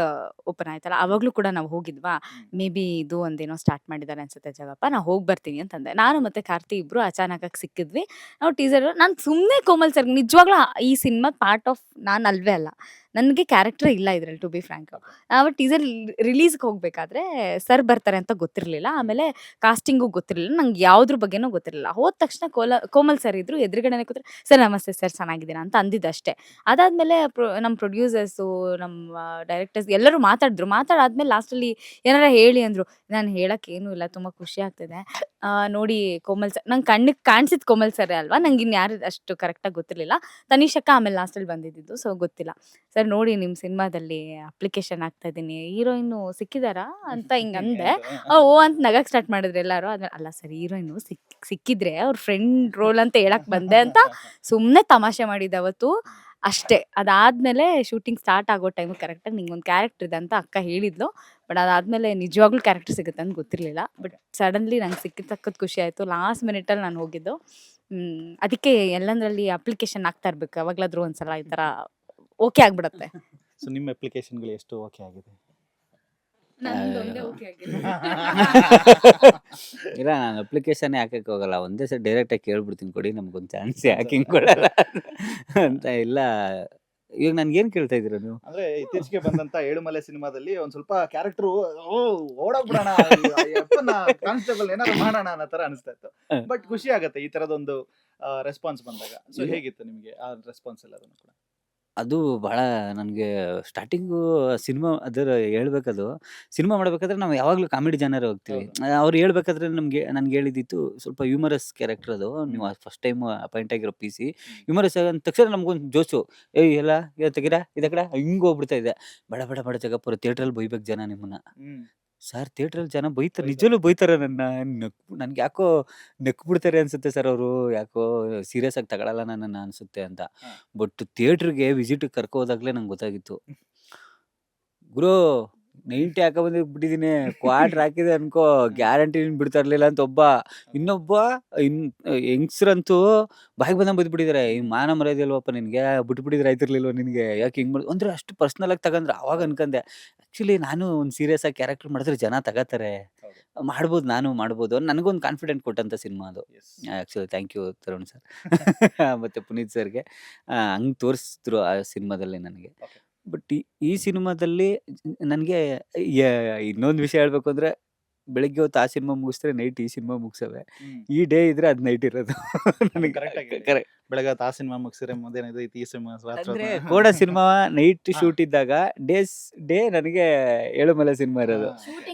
ಓಪನ್ ಆಯ್ತಲ್ಲ, ಅವಾಗ್ಲೂ ಕೂಡ ನಾವು ಹೋಗಿದ್ವಾ. ಮೇ ಬಿ ಇದು ಒಂದೇನೋ ಸ್ಟಾರ್ಟ್ ಮಾಡಿದ್ದಾರೆ ಅನ್ಸುತ್ತೆ ಜಗಪ್ಪ, ನಾ ಹೋಗಿ ಬರ್ತೀನಿ ಅಂತಂದೆ. ನಾನು ಮತ್ತೆ ಕಾರ್ತಿ ಇಬ್ರು ಅಚಾನಕಾಗಿ ಸಿಕ್ಕಿದ್ವಿ. ನಾವು ಟೀಸರ್ ನಾನು ಸುಮ್ಮನೆ ಕೋಮಲ್ ಸರ್ ನಿಜವಾಗ್ಲೂ ಈ ಸಿನಿಮಾದ ಪಾರ್ಟ್ ಆಫ್ ನಾನು ಅಲ್ವೇ ಅಲ್ಲ. ನನಗೆ ಕ್ಯಾರೆಕ್ಟರ್ ಇಲ್ಲ ಇದ್ರಲ್ಲಿ, ಟು ಬಿ ಫ್ರಾಂಕ್. ನಾವು ಟೀಸರ್ ರಿಲೀಸ್ಗೆ ಹೋಗ್ಬೇಕಾದ್ರೆ ಸರ್ ಬರ್ತಾರೆ ಅಂತ ಗೊತ್ತಿರಲಿಲ್ಲ. ಆಮೇಲೆ ಕಾಸ್ಟಿಂಗು ಗೊತ್ತಿರಲಿಲ್ಲ. ನಂಗೆ ಯಾವ್ದ್ರ ಬಗ್ಗೆನೂ ಗೊತ್ತಿರಲಿಲ್ಲ. ಹೋದ ತಕ್ಷಣ ಕೋಮಲ್ ಸರ್ ಇದ್ರು, ಎದುರುಗಡೆನೆ ಕೂತ್ರೆ ಸರ್ ನಮಸ್ತೆ ಸರ್ ಚೆನ್ನಾಗಿದ್ದೀರಾ ಅಂತ ಅಂದಿದ್ದಷ್ಟೇ. ಅದಾದ್ಮೇಲೆ ನಮ್ಮ ಪ್ರೊಡ್ಯೂಸರ್ಸು, ನಮ್ಮ ಡೈರೆಕ್ಟರ್ಸ್ ಎಲ್ಲರೂ ಮಾತಾಡಾದ್ಮೇಲೆ ಲಾಸ್ಟಲ್ಲಿ ಏನಾರ ಹೇಳಿ ಅಂದ್ರು. ನಾನು ಹೇಳಕ್ ಏನೂ ಇಲ್ಲ, ತುಂಬಾ ಖುಷಿ ಆಗ್ತಿದೆ. ನೋಡಿ ಕೋಮಲ್ ಸರ್ ನಂಗೆ ಕಣ್ಣಿಗೆ ಕಾಣಿಸಿದ್ ಕೋಮಲ್ ಸರ್ ಅಲ್ವಾ, ನಂಗೆ ಇನ್ಯಾರು ಅಷ್ಟು ಕರೆಕ್ಟಾಗಿ ಗೊತ್ತಿರಲಿಲ್ಲ. ತನಿಷಕ್ಕ ಆಮೇಲೆ ಲಾಸ್ಟಲ್ಲಿ ಬಂದಿದ್ದು, ಸೊ ಗೊತ್ತಿಲ್ಲ. ಸರ್ ನೋಡಿ ನಿಮ್ಮ ಸಿನಿಮಾದಲ್ಲಿ ಅಪ್ಲಿಕೇಶನ್ ಆಗ್ತಾ ಇದ್ದೀನಿ, ಹೀರೋಯಿನ್ನು ಸಿಕ್ಕಿದಾರಾ ಅಂತ ಹಿಂಗೆ ಅಂದೆ. ಓ ಅಂತ ನಗಕ್ಕೆ ಸ್ಟಾರ್ಟ್ ಮಾಡಿದ್ರು ಎಲ್ಲರೂ. ಆದ್ಮೇಲೆ ಅಲ್ಲ ಸರ್ ಹೀರೋಯಿನ್ನು ಸಿಕ್ಕಿದ್ರೆ ಅವ್ರ ಫ್ರೆಂಡ್ ರೋಲ್ ಅಂತ ಹೇಳಕ್ ಬಂದೆ ಅಂತ ಸುಮ್ಮನೆ ತಮಾಷೆ ಮಾಡಿದ್ದೆ ಅವತ್ತು ಅಷ್ಟೇ. ಅದಾದ್ಮೇಲೆ ಶೂಟಿಂಗ್ ಸ್ಟಾರ್ಟ್ ಆಗೋ ಟೈಮ್ ಕರೆಕ್ಟಾಗಿ ನಿಂಗೊಂದು ಕ್ಯಾರೆಕ್ಟರ್ ಇದೆ ಅಂತ ಅಕ್ಕ ಹೇಳಿದ್ಲು. ಬಟ್ ಅದಾದ್ಮೇಲೆ ನಿಜವಾಗ್ಲೂ ಕ್ಯಾರೆಕ್ಟರ್ ಸಿಗುತ್ತೆ ಅಂತ ಗೊತ್ತಿರಲಿಲ್ಲ. ಬಟ್ ಸಡನ್ಲಿ ನಂಗೆ ಸಿಕ್ಕಿದ ಸಖತ್ ಖುಷಿ ಆಯಿತು. ಲಾಸ್ಟ್ ಮಿನಿಟಲ್ಲಿ ನಾನು ಹೋಗಿದ್ದು. ಅದಕ್ಕೆ ಎಲ್ಲಂದ್ರಲ್ಲಿ ಅಪ್ಲಿಕೇಶನ್ ಆಗ್ತಾ ಇರ್ಬೇಕು ಯಾವಾಗಲಾದ್ರೂ ಒಂದ್ಸಲ, ಈ ಥರ ಓಕೆ ಆಗ್ಬಿಡತ್ತೆ. ಸೊ ನಿಮ್ಮ ಅಪ್ಲಿಕೇಶನ್ಗಳು ಎಷ್ಟು ಓಕೆ ಆಗಿದೆ? ನಂದೊಂದೇ ಓಕೆ ಆಗಿದೆ. ಇಲ್ಲ, ನಾನು ಅಪ್ಲಿಕೇಶನ್ ಹಾಕಕ್ಕೆ ಹೋಗಲ್ಲ. ಒಂದೇ ಸಲ ಡೈರೆಕ್ಟಾಗಿ ಕೇಳ್ಬಿಡ್ತೀನಿ, ಕೊಡಿ ನಮ್ಗೊಂದು ಚಾನ್ಸ್, ಯಾಕೆ ಹಿಂಗೆ ಕೊಡಲ್ಲ ಅಂತ. ಇಲ್ಲ, ಇವಾಗ ನನ್ಗೇನು ಕೇಳ್ತಾ ಇದ್ದೀರಾ ನೀವು? ಅಂದ್ರೆ ಇತ್ತೀಚೆಗೆ ಬಂದಂತ ಏಳುಮಲೆ ಸಿನಿಮಾದಲ್ಲಿ ಒಂದ್ ಸ್ವಲ್ಪ ಕ್ಯಾರೆಕ್ಟರ್ ಓಡೋಗ್ಬಿಡೋಣ, ಕಾನ್ಸ್ಟೇಬಲ್ ಏನಾದ್ರು ಮಾಡೋಣ ಅನ್ನೋ ತರ ಅನಿಸ್ತಾ ಇತ್ತು. ಬಟ್ ಖುಷಿ ಆಗತ್ತೆ ಈ ತರದೊಂದು ರೆಸ್ಪಾನ್ಸ್ ಬಂದಾಗ. ಸೊ ಹೇಗಿತ್ತು ನಿಮ್ಗೆ ಆ ರೆಸ್ಪಾನ್ಸ್ ಎಲ್ಲದನ್ನು ಕೂಡ? ಅದು ಬಹಳ ನನಗೆ ಸ್ಟಾರ್ಟಿಂಗು ಸಿನಿಮಾ ಅದರ ಹೇಳ್ಬೇಕದು, ಸಿನಿಮಾ ಮಾಡ್ಬೇಕಾದ್ರೆ ನಾವು ಯಾವಾಗಲೂ ಕಾಮಿಡಿ ಜನರೇ ಹೋಗ್ತೀವಿ. ಅವ್ರು ಹೇಳ್ಬೇಕಾದ್ರೆ ನನ್ಗೆ ಹೇಳಿದ್ದಿತ್ತು ಸ್ವಲ್ಪ ಹ್ಯೂಮರಸ್ ಕ್ಯಾರೆಕ್ಟರ್ ಅದು. ನೀವು ಫಸ್ಟ್ ಟೈಮ್ ಅಪಾಯಿಂಟ್ ಆಗಿರೋ ಪಿ ಸಿ ಹ್ಯೂಮರಸ್ ಅಂದ ತಕ್ಷಣ ನಮ್ಗೊಂದು ಜೋಶು, ಎಲ್ಲ ತೆಗೀರಾ ಇದ ಕಡೆ ಹಿಂಗೆ ಹೋಗ್ಬಿಡ್ತಾ ಇದೆ. ಬೇಡ ಜಗಪ್ಪರು, ಥಿಯೇಟ್ರಲ್ಲಿ ಬೈಬೇಕು ಜನ ನಿಮ್ಮನ್ನ. ಸರ್ ಥಿಯೇಟ್ರಲ್ಲಿ ಜನ ಬೈತಾರೆ, ನಿಜವಲ್ಲೂ ಬೈತಾರೆ ನನ್ನ. ನನ್ಗೆ ಯಾಕೋ ಬಿಡ್ತಾರೆ ಅನ್ಸುತ್ತೆ ಸರ್ ಅವರು, ಯಾಕೋ ಸೀರಿಯಸ್ ಆಗಿ ತಗೊಳಲ್ಲ ನನ್ನನ್ನು ಅನ್ಸುತ್ತೆ ಅಂತ. ಬಟ್ ಥಿಯೇಟ್ರಿಗೆ ವಿಸಿಟ್ ಕರ್ಕೊ ಹೋದಾಗ್ಲೇ ನಂಗೆ ಗೊತ್ತಾಗಿತ್ತು, ಗುರು 90 ಹಾಕ ಬಂದ್ಬಿಟ್ಟಿದ್ದೀನಿ, ಕ್ವಾರ್ಟರ್ ಹಾಕಿದೆ ಅನ್ಕೋ, ಗ್ಯಾರಂಟಿ ಬಿಡ್ತಾ ಇರ್ಲಿಲ್ಲ ಅಂತ ಒಬ್ಬ. ಇನ್ನೊಬ್ಬ ಹೆಂಗ್ಸ್ರಂತೂ ಬಾಯಿಗೆ ಬಂದಂಗೆ ಬದ್ಬಿಟ್ಟಿದ್ದಾರೆ, ಈ ಮಾನ ಮರ್ಯಾದೆ ಇಲ್ವಪ್ಪ ನಿನ್ಗೆ, ಬಿಟ್ಬಿಟ್ಟಿದ್ರೆ ಆಯ್ತಿರ್ಲಿಲ್ವ ನಿನ್ಗೆ, ಯಾಕೆ ಹಿಂಗ್ ಮಾಡಿ ಅಂದ್ರೆ ಅಷ್ಟು ಪರ್ಸ್ನಲ್ ಆಗಿ ತಗಂದ್ರೆ. ಅವಾಗ ಅನ್ಕಂದೆ ಆಕ್ಚುಲಿ ನಾನು ಒಂದು ಸೀರಿಯಸ್ ಆಗಿ ಕ್ಯಾರೆಕ್ಟರ್ ಮಾಡಿದ್ರೆ ಜನ ತಗೋತಾರೆ, ಮಾಡ್ಬೋದು, ನಾನು ಮಾಡ್ಬೋದು. ನನಗೊಂದು ಕಾನ್ಫಿಡೆಂಟ್ ಕೊಟ್ಟಂತ ಸಿನಿಮಾ ಅದು. Actually thank you Tarun sir ಮತ್ತೆ ಪುನೀತ್ ಸರ್ಗೆ. ಹಂಗೆ ತೋರಿಸಿದ್ರು ಆ ಸಿನಿಮಾದಲ್ಲಿ ನನಗೆ. ಬಟ್ ಈ ಸಿನಿಮಾದಲ್ಲಿ ನನಗೆ ಇನ್ನೊಂದು ವಿಷಯ ಹೇಳ್ಬೇಕು ಅಂದ್ರೆ, ಬೆಳಿಗ್ಗೆ ಹೊತ್ತು ಆ ಸಿನಿಮಾ ಮುಗಿಸಿದ್ರೆ ನೈಟ್ ಈ ಸಿನಿಮಾ ಮುಗಿಸವೆ. ಈ ಡೇ ಇದ್ರೆ ಅದ್ ನೈಟ್ ಇರೋದು ನನಗೆ. ಕರೆಕ್ಟ್. ಬೆಳಗ್ಗೆ ಆ ಸಿನಿಮಾ ಮುಗಿಸಿದ್ರೆ ಮುಂದೇನಿದೆ ಈ ಸಿನಿಮಾ ಅಂದ್ರೆ ಕೋಡ ಸಿನಿಮಾ ನೈಟ್ ಶೂಟ್ ಇದ್ದಾಗ ಡೇ ನನಗೆ ಏಳುಮಲೆ ಸಿನಿಮಾ ಇರೋದು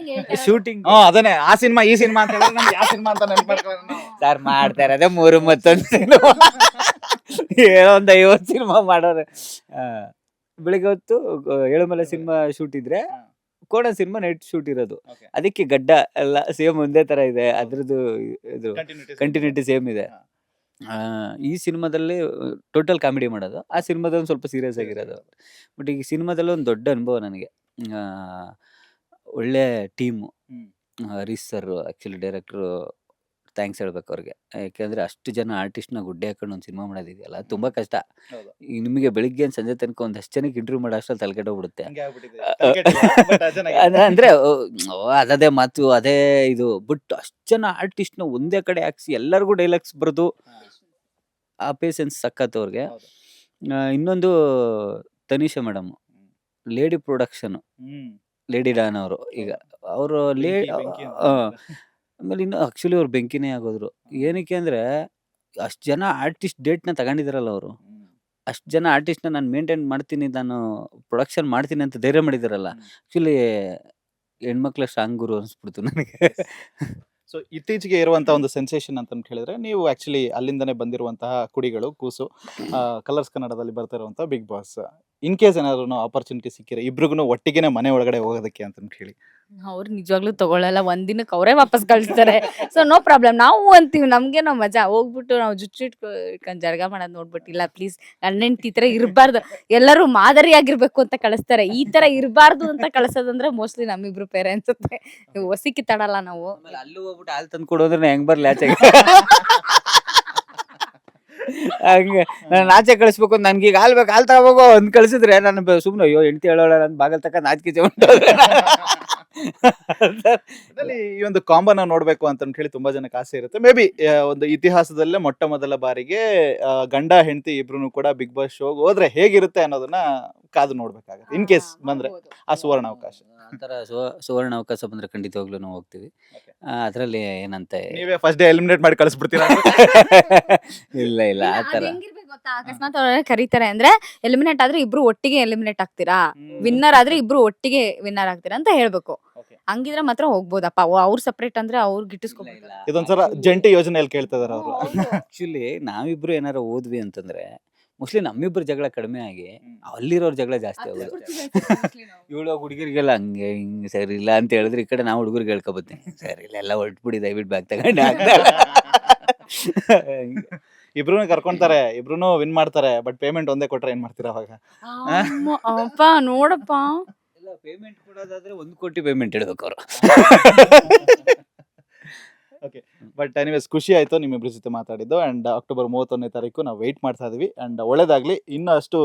ಶೂಟಿಂಗ್. ಅದನ್ನೇ ಆ ಸಿನಿಮಾ ಈ ಸಿನಿಮಾ ಅಂತ ಹೇಳಿದ್ರೆ ನಮ್ಗೆ ಯಾವ ಸಿನಿಮಾ ಅಂತ ನೆನಪು ಸರ್ ಮಾಡ್ತಾ ಇರೋದೇ 3 ಮತ್ತೊಂದು ಸಿನಿಮಾ, ಏನೋ ಒಂದು 50 ಸಿನಿಮಾ ಮಾಡೋರು. ಬೆಳಿಗ್ಗೆ ಹೊತ್ತು ಏಳುಮಲೆ ಸಿನಿಮಾ ಶೂಟ್ ಇದ್ರೆ ಕೋಣ ಸಿನಿಮಾ ನೈಟ್ ಶೂಟ್ ಇರೋದು. ಅದಕ್ಕೆ ಗಡ್ಡ ಎಲ್ಲ ಸೇಮ್ ಒಂದೇ ತರ ಇದೆ, ಅದ್ರದ್ದು ಇದು ಕಂಟಿನ್ಯೂಟಿ ಸೇಮ್ ಇದೆ. ಈ ಸಿನಿಮಾದಲ್ಲಿ ಟೋಟಲ್ ಕಾಮಿಡಿ ಮಾಡೋದು, ಆ ಸಿನಿಮಾದಲ್ಲಿ ಸ್ವಲ್ಪ ಸೀರಿಯಸ್ ಆಗಿರೋದು. ಬಟ್ ಈ ಸಿನಿಮಾದಲ್ಲಿ ಒಂದು ದೊಡ್ಡ ಅನುಭವ ನನಗೆ. ಒಳ್ಳೆ ಟೀಮು. ಹರೀಶ್ ಸರ್ ಆ್ಯಕ್ಚುಲಿ ಡೈರೆಕ್ಟ್ರು, ಥ್ಯಾಂಕ್ಸ್ ಹೇಳ್ಬೇಕು ಅವ್ರಿಗೆ. ಯಾಕೆಂದರೆ ಅಷ್ಟು ಜನ ಆರ್ಟಿಸ್ಟ್ನ ಗುಡ್ಡೆ ಹಾಕೊಂಡು ಒಂದು ಸಿನಿಮಾ ಮಾಡೋದಿದೆಯಲ್ಲ ತುಂಬ ಕಷ್ಟ. ಈಗ ನಿಮಗೆ ಬೆಳಿಗ್ಗೆ ಸಂಜೆ ತನಕ ಒಂದಷ್ಟು ಜನಕ್ಕೆ ಇಂಟರ್ವ್ಯೂ ಮಾಡೋ ಅಷ್ಟರಲ್ಲಿ ತಲೆಕೆಟ್ಟೋಗ್ಬಿಡುತ್ತೆ. ಅಂದರೆ ಅದೇ ಮಾತು ಅದೇ ಇದು. ಬಟ್ ಅಷ್ಟು ಜನ ಆರ್ಟಿಸ್ಟ್ನ ಒಂದೇ ಕಡೆ ಹಾಕ್ಸಿ ಎಲ್ಲರಿಗೂ ಡೈಲಾಗ್ಸ್ ಬರೋದು, ಆ ಪೇಷನ್ಸ್ ಸಖತ್ ಅವ್ರಿಗೆ. ಇನ್ನೊಂದು Tanisha madam, lady production, lady Don ಅವರು. ಈಗ ಅವರು ಆಮೇಲೆ ಇನ್ನು ಆ್ಯಕ್ಚುಲಿ ಅವ್ರು ಬೆಂಕಿನೇ ಆಗೋದ್ರು. ಏನಕ್ಕೆ ಅಂದರೆ ಅಷ್ಟು ಜನ ಆರ್ಟಿಸ್ಟ್ ಡೇಟ್ನ ತಗೊಂಡಿದ್ದಾರಲ್ಲ ಅವರು, ಅಷ್ಟು ಜನ ಆರ್ಟಿಸ್ಟ್ನ ನಾನು ಮೇಂಟೈನ್ ಮಾಡ್ತೀನಿ, ನಾನು ಪ್ರೊಡಕ್ಷನ್ ಮಾಡ್ತೀನಿ ಅಂತ ಧೈರ್ಯ ಮಾಡಿದಾರಲ್ಲ. ಆ್ಯಕ್ಚುಲಿ ಹೆಣ್ಮಕ್ಳ ಸ್ಟ್ರಾಂಗ್ ಗುರು ಅನಿಸ್ಬಿಡ್ತು ನನಗೆ. ಸೊ ಇತ್ತೀಚೆಗೆ ಇರುವಂತಹ ಒಂದು ಸೆನ್ಸೇಷನ್ ಅಂತ ಹೇಳಿದ್ರೆ, ನೀವು ಆಕ್ಚುಲಿ ಅಲ್ಲಿಂದನೇ ಬಂದಿರುವಂತಹ ಕುಡಿಗಳು ಕೂಸು, ಕಲರ್ಸ್ ಕನ್ನಡದಲ್ಲಿ ಬರ್ತಾ ಇರುವಂತಹ ಬಿಗ್ ಬಾಸ್. ಇನ್ ಕೇಸ್ ಏನಾದ್ರು ಆಪರ್ಚುನಿಟಿ ಸಿಕ್ಕಿದ್ರೆ ಇಬ್ರಿಗೂ ಒಟ್ಟಿಗೆನೆ ಮನೆ ಒಳಗಡೆ ಹೋಗೋದಕ್ಕೆ ಅಂತ ಹೇಳಿ? ಅವ್ರು ನಿಜವಾಗ್ಲೂ ತಗೊಳಲ್ಲ, ಒಂದಿನಕ್ಕೆ ಅವರೇ ವಾಪಸ್ ಕಳಿಸ್ತಾರೆ. ಸೊ ನೋ ಪ್ರಾಬ್ಲಮ್, ನಾವು ಅಂತೀವಿ, ನಮ್ಗೇನೋ ಮಜಾ. ಹೋಗ್ಬಿಟ್ಟು ನಾವು ಜುಚ್ಚು ಇಟ್ಕೊಂಡು ಜರ್ಗ ಮಾಡೋದು ನೋಡ್ಬಿಟ್ಟಿಲ್ಲ ಪ್ಲೀಸ್, ಗಂಡ ಹೆಂಡ್ತಿ ಈ ತರ ಇರಬಾರ್ದು, ಎಲ್ಲರೂ ಮಾದರಿಯಾಗಿರ್ಬೇಕು ಅಂತ ಕಳಿಸ್ತಾರೆ. ಈ ತರ ಇರಬಾರ್ದು ಅಂತ ಕಳ್ಸೋದಂದ್ರೆ ಮೋಸ್ಟ್ಲಿ ನಮ್ಮಿಬ್ರು ಪೇರೆ ಅನ್ಸುತ್ತೆ. ಹೊಸಿ ಕಿತ್ತಾಡಲ್ಲ ನಾವು. ಆಮೇಲೆ ಅಲ್ಲೂ ಹೋಗ್ಬಿಟ್ಟು ಹಾಲು ತಂದು ಕೊಡೋದ್ರೆ ಹೆಂಗ್ ಬರ್ಲಿ ಆಚೆಗೆ. ಹಂಗೆ ನಾನು ಆಚೆ ಕಳಿಸ್ಬೇಕು ಅಂತ ನನ್ಗೆ ಈಗ ಹಾಲು ಬೇಕು, ಹಾಲು ತಗೋಬೇಕು ಅಂತ ಕಳ್ಸಿದ್ರೆ ನಾನು ಸುಮ್ಮನೆ ಅಯ್ಯೋ ಹೆಂಡತಿ ಹೇಳೋಳ ನನ್ನ ಬಾಗಲ್ ತಕ್ಕ ನಾಚಿಕೆ ಹೊಂಟೋದ್ರೆ. ಅದ್ರಲ್ಲಿ ಈ ಒಂದು ಕಾಂಬನ ನೋಡ್ಬೇಕು ಅಂತ ಹೇಳಿ ತುಂಬಾ ಜನಕ್ಕೆ ಆಸೆ ಇರುತ್ತೆ. ಮೇ ಬಿ ಒಂದು ಇತಿಹಾಸದಲ್ಲೇ ಮೊಟ್ಟ ಮೊದಲ ಬಾರಿಗೆ ಗಂಡ ಹೆಂಡತಿ ಇಬ್ರು ಕೂಡ ಬಿಗ್ ಬಾಸ್ ಶೋಗೆ ಹೋದ್ರೆ ಹೇಗಿರುತ್ತೆ ಅನ್ನೋದನ್ನ ಕಾದು ನೋಡ್ಬೇಕಾಗುತ್ತೆ. ಇನ್ ಕೇಸ್ ಬಂದ್ರೆ ಆ ಸುವರ್ಣ ಅವಕಾಶ. ಆ ಥರ ಸುವರ್ಣ ಅವಕಾಶ ಬಂದ್ರೆ ಖಂಡಿತವಾಗ್ಲೂ ನಾವು ಹೋಗ್ತೀವಿ. ಅದರಲ್ಲಿ ಏನಂತ ನೀವೇ ಫಸ್ಟ್ ಡೇ ಎಲಿಮಿನೇಟ್ ಮಾಡಿ ಕಳಿಸ್ಬಿಡ್ತೀರಾ? ಇಲ್ಲ ಇಲ್ಲ ಆ ಅದ್ ಥರ ಹೆಂಗಿರ್ಬೇಕು ಗೊತ್ತಾ, ಅಕಸ್ಮಾತ್ ಅವ್ರ ಕರೀತಾರೆ ಅಂದ್ರೆ ಎಲಿಮಿನೇಟ್ ಆದ್ರೆ ಇಬ್ರು ಒಟ್ಟಿಗೆ ಎಲಿಮಿನೇಟ್ ಆಗ್ತೀರಾ, ವಿನ್ನರ್ ಆದ್ರೆ ಇಬ್ರು ಒಟ್ಟಿಗೆ ವಿನ್ನರ್ ಆಗ್ತೀರಾ ಅಂತ ಹೇಳ್ಬೇಕು. ಹಂಗಿದ್ರೆ ಮಾತ್ರ ಹೋಗ್ಬೋದಪ್ಪ. ಅವ್ರು ಸಪ್ರೇಟ್ ಅಂದ್ರೆ ಅವ್ರು ಗಿಟ್ಟಿಸ್ಕೊಬೇಕು. ಇದೊಂದ್ಸಲ ಜಂಟಿ ಯೋಜನೆಯಲ್ಲಿ ಕೇಳ್ತಾ ಇದಾರೆ ಅವರು. ಆಕ್ಚುಲಿ ನಾವಿಬ್ರು ಏನಾರ ಹೋದ್ವಿ ಅಂತಂದ್ರೆ ಮೋಸ್ಟ್ಲಿ ನಮ್ಮಿಬ್ರು ಜಗಳ ಕಡಿಮೆ ಆಗಿ ಅಲ್ಲಿರೋರ್ ಜಗಳ ಜಾಸ್ತಿ ಆಗುತ್ತೆ. ಇವಳು ಹುಡುಗರಿಗೆಲ್ಲ ಹಂಗೆ ಹಿಂಗೆ ಸರಿ ಇಲ್ಲ ಅಂತ ಹೇಳಿದ್ರೆ ಈ ಕಡೆ ನಾವು ಹುಡುಗರಿಗೆ ಹೇಳ್ಕೊಬತ್ತೀನಿ, ಸರಿ ಇಲ್ಲ ಎಲ್ಲ ಹೊರಟ್ಬಿಡಿ ದಯವಿಟ್ಟು ಬ್ಯಾಗ್ ತಗೊಂಡು ಇಬ್ರು ಕರ್ಕೊಂತಾರೆ, ಇಬ್ರು ವಿನ್ ಮಾಡ್ತಾರೆ, ಬಟ್ ಪೇಮೆಂಟ್ ಒಂದೇ ಕೊಟ್ರೆ ಏನ್ ಮಾಡ್ತೀರಾ ಅವಾಗ? ಅಪ್ಪ ನೋಡಪ್ಪ, ಎಲ್ಲ ಪೇಮೆಂಟ್ ಕೊಡೋದಾದ್ರೆ 1 ಕೋಟಿ ಪೇಮೆಂಟ್ ಇಡ್ಬೇಕು ಅವರು. ಓಕೆ, ಬಟ್ ಎನಿವೇಸ್ ಖುಷಿ ಆಯ್ತು ನಿಮ್ಮಿಬ್ರ ಜೊತೆ ಮಾತಾಡಿದ್ದು. ಅಂಡ್ ಅಕ್ಟೋಬರ್ 31ನೇ ತಾರೀಕು ನಾವು ವೆಯ್ಟ್ ಮಾಡ್ತಾ ಇದೀವಿ. ಅಂಡ್ ಒಳ್ಳೇದಾಗ್ಲಿ, ಇನ್ನೂ ಅಷ್ಟು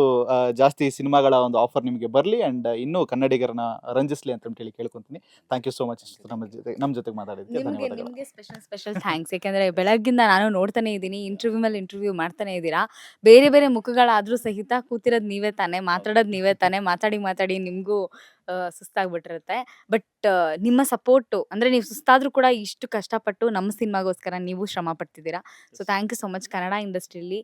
ಜಾಸ್ತಿ ಸಿನಿಮಾಗಳ ಒಂದು ಆಫರ್ ನಿಮಗೆ ಬರಲಿ ಅಂಡ್ ಇನ್ನೂ ಕನ್ನಡಿಗರನ್ನ ರಂಜಿಸ್ಲಿ ಅಂತ ಹೇಳಿ ಕೇಳ್ಕೊಂತೀನಿ. ಥ್ಯಾಂಕ್ ಯು ಸೋ ಮಚ್ ನಮ್ಮ ಜೊತೆಗೆ ಮಾತಾಡಿದ್ದಕ್ಕೆ ಧನ್ಯವಾದಗಳು. ನಿಮ್ಗೆ ಸ್ಪೆಷಲ್ ಥ್ಯಾಂಕ್ಸ್. ಯಾಕಂದ್ರೆ ಬೆಳಗ್ಗಿಂದ ನಾನು ನೋಡ್ತಾನೆ ಇದ್ದೀನಿ, ಇಂಟರ್ವ್ಯೂ ಮೇಲೆ ಇಂಟರ್ವ್ಯೂ ಮಾಡ್ತಾನೆ ಇದ್ದೀರಾ. ಬೇರೆ ಬೇರೆ ಮುಖಗಳಾದ್ರೂ ಸಹಿತ ಕೂತಿರೋದು ನೀವೇ ತಾನೇ, ಮಾತಾಡೋದು ನೀವೇ ತಾನೇ. ಮಾತಾಡಿ ನಿಮ್ಗೂ ಸುಸ್ತಾಗ್ಬಿಟ್ಟಿರುತ್ತೆ. ಬಟ್ ನಿಮ್ಮ ಸಪೋರ್ಟು ಅಂದ್ರೆ ನೀವು ಸುಸ್ತಾದ್ರೂ ಕೂಡ ಇಷ್ಟು ಕಷ್ಟಪಟ್ಟು ನಮ್ಮ ಸಿನಿಮಾಗೋಸ್ಕರ ನೀವು ಶ್ರಮ ಪಡ್ತಿದ್ದೀರಾ. So thank you so much. Kannada ಇಂಡಸ್ಟ್ರಿಲಿ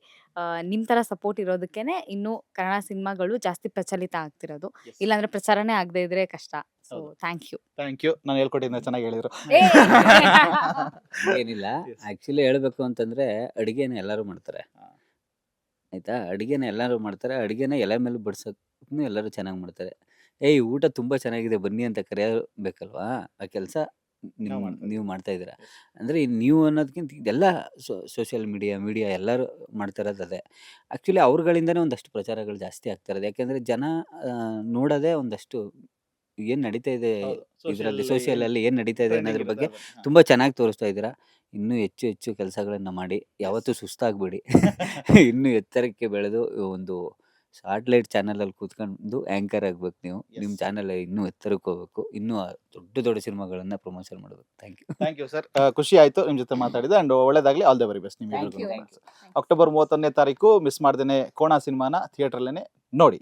ನಿಮ್ಮ ಥರ ಸಪೋರ್ಟ್ ಇರೋದಕ್ಕೇನೆ ಇನ್ನೂ ಕನ್ನಡ ಸಿನಿಮಾಗಳು ಜಾಸ್ತಿ ಪ್ರಚಲಿತ ಆಗ್ತಿರೋದು. ಇಲ್ಲಾಂದ್ರೆ ಪ್ರಚಾರನೇ ಆಗದೆ ಇದ್ರೆ ಕಷ್ಟ. So thank you. Thank you. ನಾನು ಹೇಳ್ಕೊಟ್ಟಿದ್ದೆ ಚೆನ್ನಾಗಿ ಹೇಳಿದ್ರು. ಏನಿಲ್ಲ, ಆಕ್ಚುಲಿ ಹೇಳ್ಬೇಕು ಅಂತಂದ್ರೆ ಅಡಿಗೆನ ಎಲ್ಲರೂ ಮಾಡ್ತಾರೆ ಆಯ್ತಾ. ಅಡಿಗೆನ ಎಲ್ಲರೂ ಮಾಡ್ತಾರೆ, ಅಡಿಗೆನ ಎಲೆ ಮೇಲೆ ಬಡ್ಸೋಕ್ನು ಎಲ್ಲರೂ ಚೆನ್ನಾಗಿ ಮಾಡ್ತಾರೆ. ಏಯ್ ಊಟ ತುಂಬಾ ಚೆನ್ನಾಗಿದೆ ಬನ್ನಿ ಅಂತ ಕರೆಯಬೇಕಲ್ವಾ, ಆ ಕೆಲಸ ನೀವು ಮಾಡ್ತಾ ಇದ್ದೀರಾ. ಅಂದ್ರೆ ನೀವು ಅನ್ನೋದಕ್ಕಿಂತ ಇದೆಲ್ಲ ಸೋಷಿಯಲ್ ಮೀಡಿಯಾ ಎಲ್ಲರೂ ಮಾಡ್ತಾ ಇರೋದು ಅದೇ. ಆಕ್ಚುಲಿ ಅವ್ರುಗಳಿಂದನೇ ಒಂದಷ್ಟು ಪ್ರಚಾರಗಳು ಜಾಸ್ತಿ ಆಗ್ತಾ ಇರೋದು. ಯಾಕೆಂದ್ರೆ ಜನ ನೋಡೋದೇ ಒಂದಷ್ಟು ಏನ್ ನಡೀತಾ ಇದೆ ಇದರಲ್ಲಿ, ಸೋಷಿಯಲ್ ಅಲ್ಲಿ ಏನ್ ನಡೀತಾ ಇದೆ ಅನ್ನೋದ್ರ ಬಗ್ಗೆ ತುಂಬಾ ಚೆನ್ನಾಗಿ ತೋರಿಸ್ತಾ ಇದ್ದೀರಾ. ಇನ್ನೂ ಹೆಚ್ಚು ಹೆಚ್ಚು ಕೆಲಸಗಳನ್ನ ಮಾಡಿ, ಯಾವತ್ತೂ ಸುಸ್ತಾಗ್ಬೇಡಿ. ಇನ್ನೂ ಎತ್ತರಕ್ಕೆ ಬೆಳೆದು ಒಂದು ಸಾಟ್ಲೈಟ್ ಚಾನಲ್ ಅಲ್ಲಿ ಕೂತ್ಕೊಂಡು ಆಂಕರ್ ಆಗ್ಬೇಕು ನೀವು. ನಿಮ್ಮ ಚಾನಲ್ ಇನ್ನೂ ಎತ್ತರಕ್ಕೆ ಹೋಗ್ಬೇಕು, ಇನ್ನೂ ದೊಡ್ಡ ಸಿನಿಮಾಗಳನ್ನ ಪ್ರಮೋಷನ್ ಮಾಡಬೇಕು. Thank you sir. ಖುಷಿ ಆಯ್ತು ನಿಮ್ಮ ಜೊತೆ ಮಾತಾಡಿದೆ. ಅಂಡ್ ಒಳ್ಳೇದಾಗ್ಲಿ, ಆಲ್ ದ ವೆರಿ ಬೆಸ್ಟ್ ನಿಮ್ಮಿಬ್ಬರಿಗೂ. Thank you. ಅಕ್ಟೋಬರ್ 31ನೇ ತಾರೀಕು ಮಿಸ್ ಮಾಡ್ದೇನೆ ಕೋಣ ಸಿನಿಮಾನ ಥಿಯೇಟರ್ಲೇನೆ ನೋಡಿ.